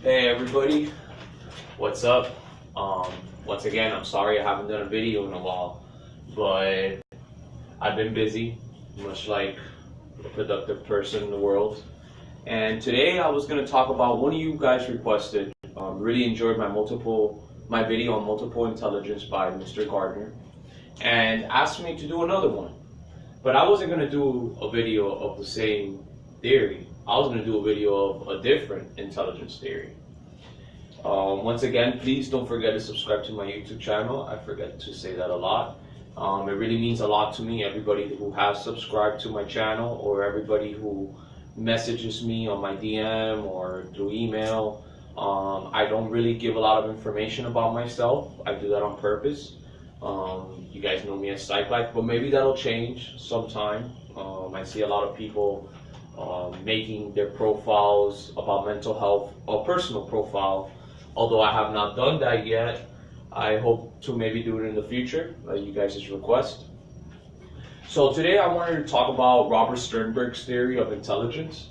Hey everybody, what's up? Once again, I'm sorry I haven't done a video in a while, but I've been busy, much like a productive person in the world. And today I was going to talk about one of you guys requested. Really enjoyed my video on multiple intelligence by Mr. Gardner, and asked me to do another one. But I wasn't going to do a video of the same theory. I was going to do a video of a different intelligence theory. Once again, please don't forget to subscribe to my YouTube channel. I forget to say that a lot. It really means a lot to me, everybody who has subscribed to my channel or everybody who messages me on my DM or through email. I don't really give a lot of information about myself. I do that on purpose. You guys know me as Psych Life, but maybe that'll change sometime. I see a lot of people making their profiles about mental health, a personal profile. Although I have not done that yet, I hope to maybe do it in the future, you guys' request. So today I wanted to talk about Robert Sternberg's theory of intelligence,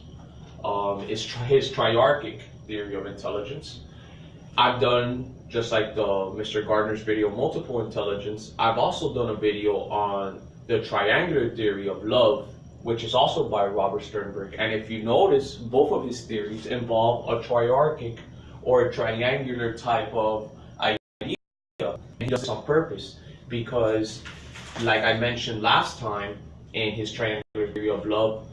his Triarchic theory of intelligence. I've done, just like Mr. Gardner's video, multiple intelligence. I've also done a video on the triangular theory of love, which is also by Robert Sternberg. And if you notice, both of his theories involve a triarchic or a triangular type of idea. And he does this on purpose because, like I mentioned last time in his triangular theory of love,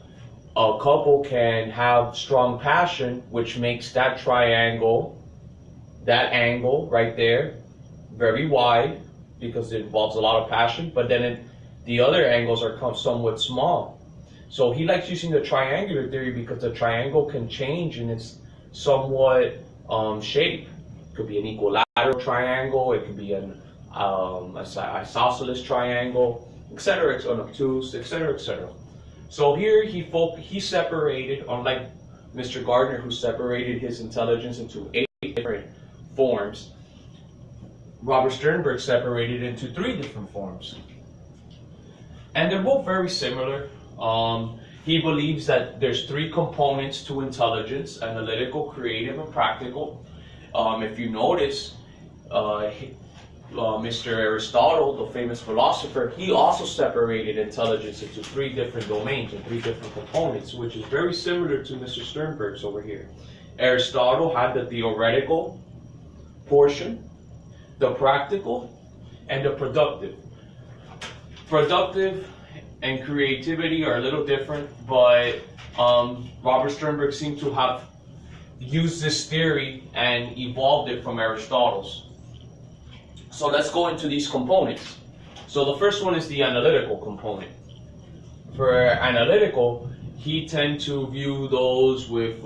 a couple can have strong passion, which makes that triangle, that angle right there, very wide because it involves a lot of passion, but then the other angles are somewhat small. So he likes using the triangular theory because the triangle can change in its somewhat shape. It could be an equilateral triangle, it could be an isosceles triangle, etc., an obtuse, etc., etc. So here he separated, unlike Mr. Gardner, who separated his intelligence into 8 different forms, Robert Sternberg separated it into 3 different forms. And they're both very similar. He believes that there's 3 components to intelligence: analytical, creative, and practical. If you notice, Mr. Aristotle, the famous philosopher, he also separated intelligence into 3 different domains and 3 different components, which is very similar to Mr. Sternberg's over here. Aristotle had the theoretical portion, the practical, and the productive. Productive and creativity are a little different, but Robert Sternberg seemed to have used this theory and evolved it from Aristotle's. So let's go into these components. So the first one is the analytical component. For analytical, he tends to view those with,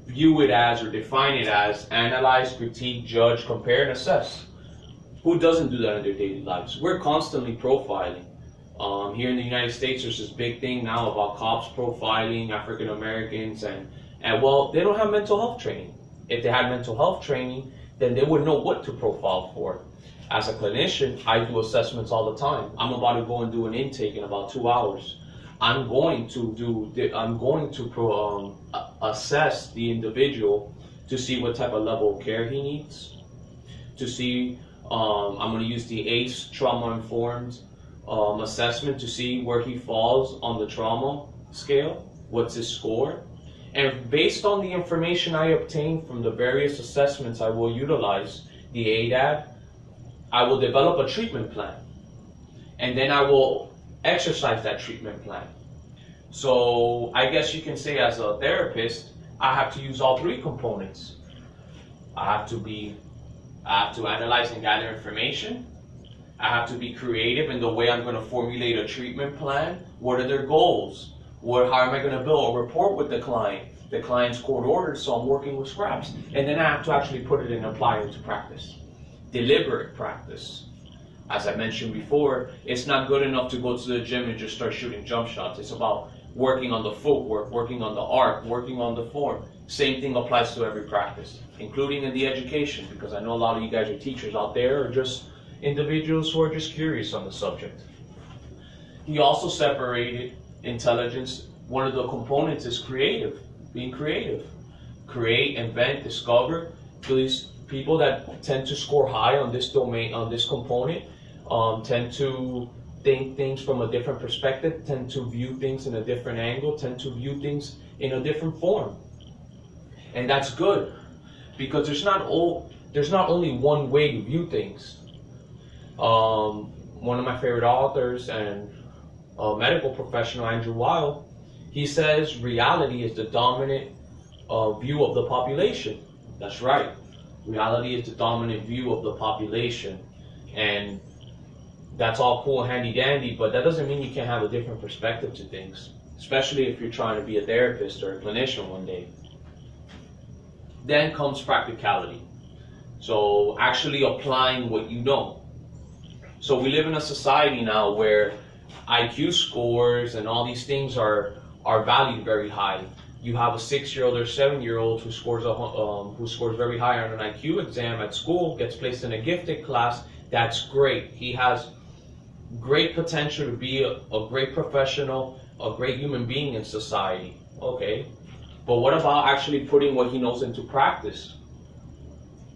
view it as or define it as analyze, critique, judge, compare, and assess. Who doesn't do that in their daily lives? We're constantly profiling. Here in the United States, there's this big thing now about cops profiling African Americans, and well, they don't have mental health training. If they had mental health training, then they would know what to profile for. As a clinician, I do assessments all the time. I'm about to go and do an intake in about 2 hours. I'm going to assess the individual to see what type of level of care he needs. To see, I'm going to use the ACE, trauma-informed assessment, to see where he falls on the trauma scale, what's his score. And based on the information I obtain from the various assessments I will utilize, the ADAD, I will develop a treatment plan. And then I will exercise that treatment plan. So I guess you can say, as a therapist, I have to use all 3 components. I have to analyze and gather information. I have to be creative in the way I'm going to formulate a treatment plan. What are their goals? How am I going to build a rapport with the client? The client's court ordered, so I'm working with scraps. And then I have to actually put it and apply it to practice. Deliberate practice. As I mentioned before, it's not good enough to go to the gym and just start shooting jump shots. It's about working on the footwork, working on the arc, working on the form. Same thing applies to every practice, including in the education, because I know a lot of you guys are teachers out there, or just individuals who are just curious on the subject. He also separated intelligence. One of the components is creative, being creative. create, invent, discover. These people that tend to score high on this domain, on this component, tend to think things from a different perspective, tend to view things in a different angle, tend to view things in a different form. And that's good, because there's not only one way to view things. One of my favorite authors and a medical professional, Andrew Weil, he says reality is the dominant view of the population. That's right. Reality is the dominant view of the population. And that's all cool and handy dandy, but that doesn't mean you can't have a different perspective to things, especially if you're trying to be a therapist or a clinician one day. Then comes practicality. So actually applying what you know. So we live in a society now where IQ scores and all these things are valued very high. You have a 6-year-old or 7-year-old who scores very high on an IQ exam at school, gets placed in a gifted class. That's great. He has great potential to be a great professional, a great human being in society. Okay, but what about actually putting what he knows into practice?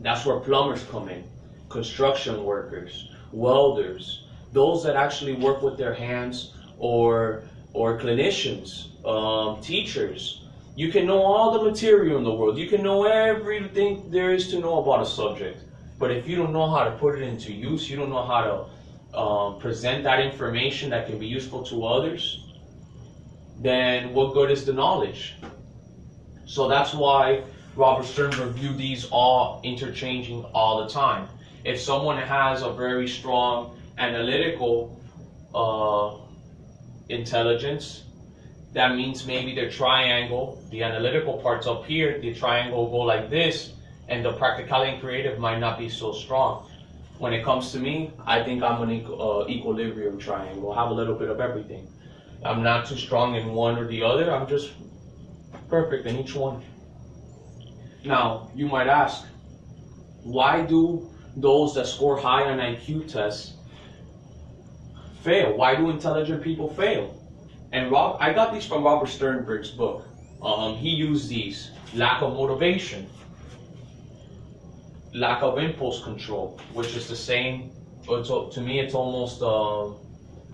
That's where plumbers come in, construction workers, welders, those that actually work with their hands, or clinicians, teachers. You can know all the material in the world. You can know everything there is to know about a subject. But if you don't know how to put it into use, you don't know how to present that information that can be useful to others, then what good is the knowledge? So that's why Robert Sternberg viewed these all interchanging all the time. If someone has a very strong analytical intelligence, that means maybe their triangle, the analytical part's up here, the triangle will go like this, and the practicality and creative might not be so strong. When it comes to me, I think I'm an equilibrium triangle. I have a little bit of everything. I'm not too strong in one or the other. I'm just perfect in each one. Now, you might ask, why do those that score high on IQ tests fail? Why do intelligent people fail? And I got these from Robert Sternberg's book. He used these: lack of motivation, lack of impulse control, which is the same. To me, it's almost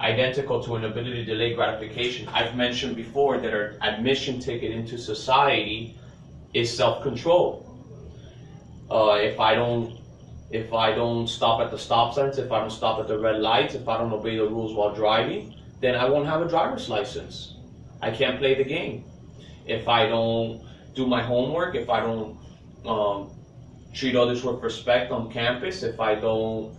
identical to an ability to delay gratification. I've mentioned before that our admission ticket into society is self-control. If I don't stop at the stop signs, if I don't stop at the red lights, if I don't obey the rules while driving, then I won't have a driver's license. I can't play the game. If I don't do my homework, if I don't treat others with respect on campus, if I don't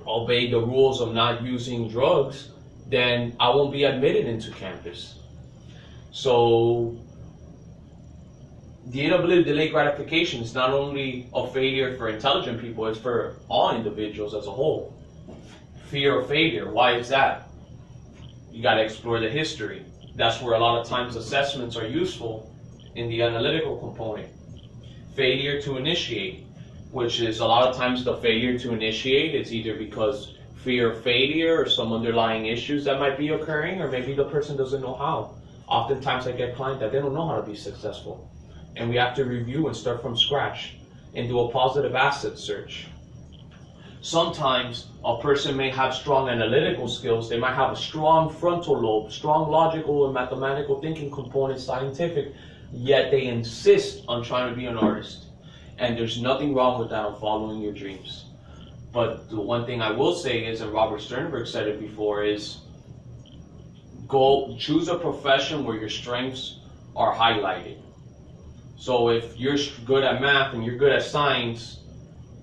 obey the rules of not using drugs, then I won't be admitted into campus. So the inability to delay gratification is not only a failure for intelligent people, it's for all individuals as a whole. Fear of failure, why is that? You got to explore the history. That's where a lot of times assessments are useful in the analytical component. Failure to initiate, which is a lot of times the failure to initiate is either because fear of failure or some underlying issues that might be occurring, or maybe the person doesn't know how. Oftentimes I get clients that they don't know how to be successful. And we have to review and start from scratch and do a positive asset search. Sometimes a person may have strong analytical skills. They might have a strong frontal lobe, strong logical and mathematical thinking component, scientific, yet they insist on trying to be an artist. And there's nothing wrong with that, on following your dreams. But the one thing I will say is, and Robert Sternberg said it before, is go choose a profession where your strengths are highlighted. So if you're good at math and you're good at science,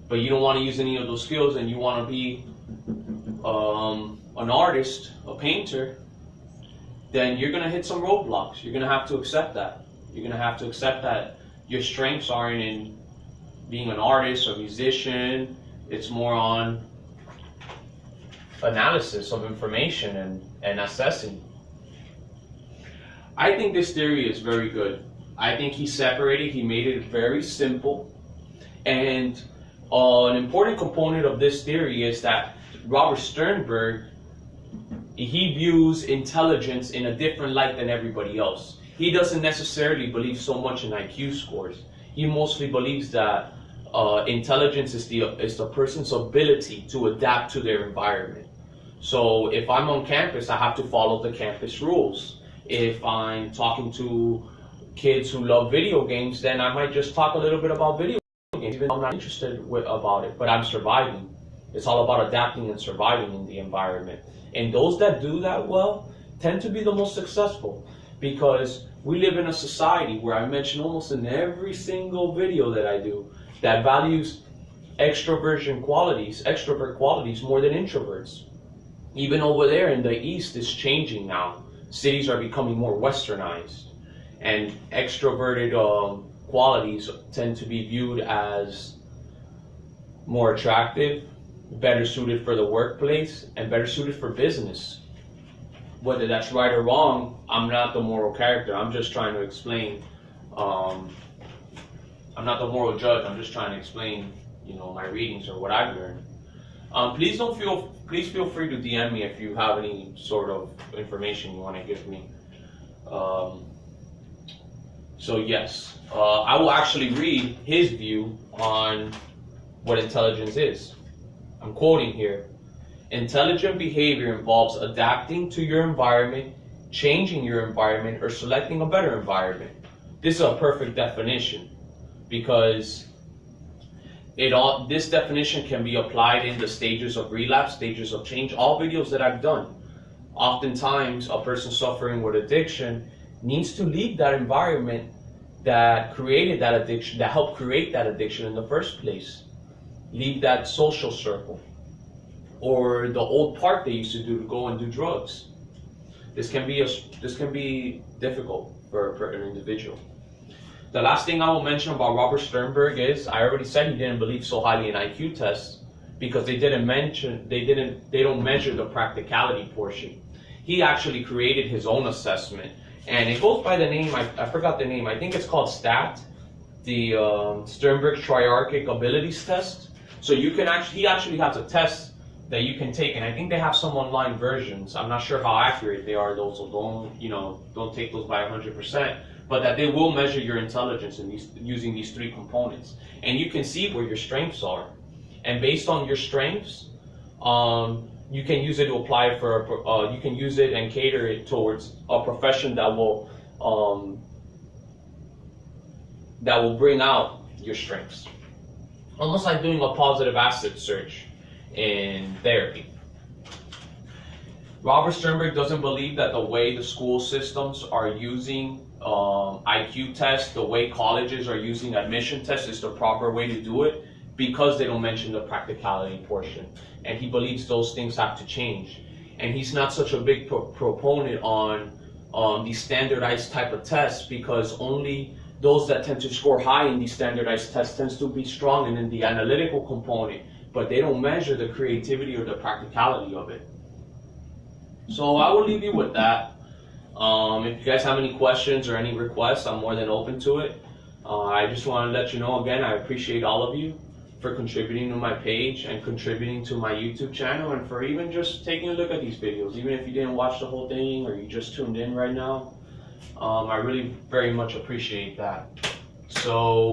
but you don't want to use any of those skills and you want to be an artist, a painter, then you're going to hit some roadblocks. You're going to have to accept that. You're going to have to accept that your strengths aren't in being an artist or musician. It's more on analysis of information and assessing. I think this theory is very good. I think he separated, he made it very simple. And an important component of this theory is that Robert Sternberg, he views intelligence in a different light than everybody else. he doesn't necessarily believe so much in IQ scores. He mostly believes that intelligence is the person's ability to adapt to their environment. So if I'm on campus, I have to follow the campus rules. If I'm talking to kids who love video games, then I might just talk a little bit about video games, even though I'm not interested about it, but I'm surviving. It's all about adapting and surviving in the environment. And those that do that well tend to be the most successful, because we live in a society where I mention almost in every single video that I do that values extrovert qualities more than introverts. Even over there in the East, it's changing now. Cities are becoming more westernized, and extroverted qualities tend to be viewed as more attractive, better suited for the workplace, and better suited for business. Whether that's right or wrong, I'm not the moral character. I'm just trying to explain. I'm not the moral judge. I'm just trying to explain, my readings or what I've learned. Please feel free to DM me if you have any sort of information you want to give me. So yes, I will actually read his view on what intelligence is. I'm quoting here. Intelligent behavior involves adapting to your environment, changing your environment, or selecting a better environment. This is a perfect definition, because this definition can be applied in the stages of relapse, stages of change, all videos that I've done. Oftentimes, a person suffering with addiction needs to leave that environment that created that addiction, that helped create that addiction in the first place. Leave that social circle, or the old park they used to do to go and do drugs. This can be difficult for an individual. The last thing I will mention about Robert Sternberg is, I already said he didn't believe so highly in IQ tests because they don't measure the practicality portion. He actually created his own assessment, and it goes by the name, I forgot the name, I think it's called STAT, the Sternberg Triarchic Abilities Test. So he actually has a test that you can take, and I think they have some online versions. I'm not sure how accurate they are, though, so don't take those by 100%. But that they will measure your intelligence using these three components, and you can see where your strengths are, and based on your strengths, you can use it to apply for. You can use it and cater it towards a profession that will bring out your strengths, almost like doing a positive asset search in therapy. Robert Sternberg doesn't believe that the way the school systems are using IQ tests, the way colleges are using admission tests is the proper way to do it, because they don't mention the practicality portion. And he believes those things have to change. And he's not such a big proponent on these standardized type of tests, because only those that tend to score high in these standardized tests tends to be strong in the analytical component, but they don't measure the creativity or the practicality of it. So I will leave you with that. If you guys have any questions or any requests, I'm more than open to it. I just want to let you know again, I appreciate all of you for contributing to my page and contributing to my YouTube channel, and for even just taking a look at these videos, even if you didn't watch the whole thing or you just tuned in right now. I really very much appreciate that. So